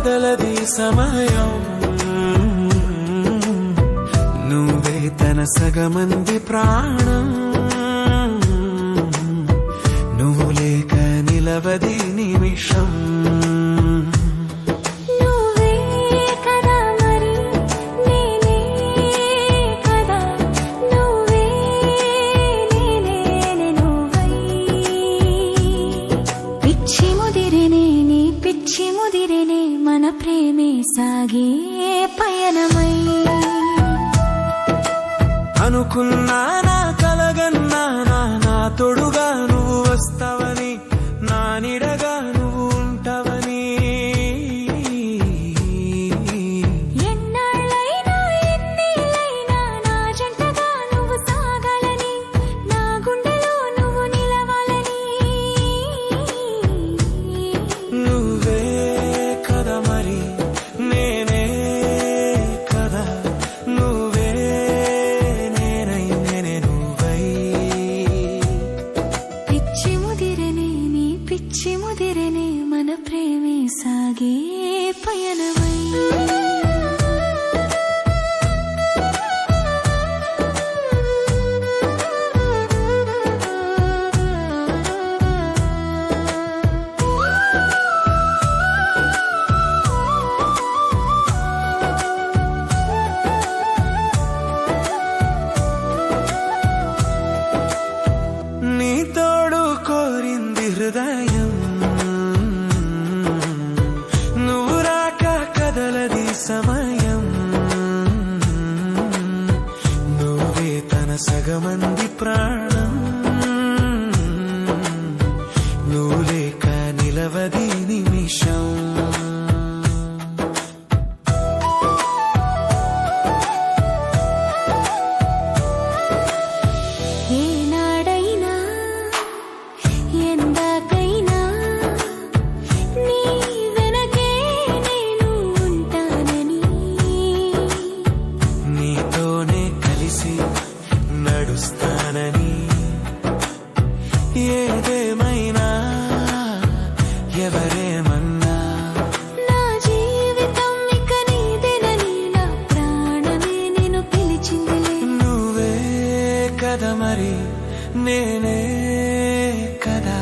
కదలది సమయం నువ్వే తన సగమంది ప్రాణం నువ్వు లేక నిలవది నిమిషం ముదిరినే మన ప్రేమే సాగే పయనమై అనుకున్నా నా కలగన్నా నా తోడుగా నువ్వు వస్తావని నా నీడగా నువ్వు ఉంటావని ఎన్నాళ్ళైనా ఎన్నేళ్ళైనా నా జంటగా నువ్వు సాగాలని నా గుండెలో నువ్వు నిలవాలని నువ్వే కదా మరి నేనే కదా నువ్వే నేనై నేనే నువ్వై పిచ్చి ముదిరనే నీ పిచ్చి ముదిరనే మన ప్రేమే సాగే పయనమై నీ తోడు కోరింది హృదయం నువ్వు రాక కదలది సమయం నువ్వే తన సగమంది ప్రాణం నువ్వు లేక నిలవది నిమిషం ఏనాడైనా ఎందాకైనా నీ వెనకే నేను ఉంటానని నీతోనే కలిసి నడుస్తానని ఏదేమైనా ఎవరేమన్నా నా జీవితం ఇక నీదేనని నా ప్రాణమే నేను పిలిచిందిలే నువ్వే కదా మరి నేనే కదా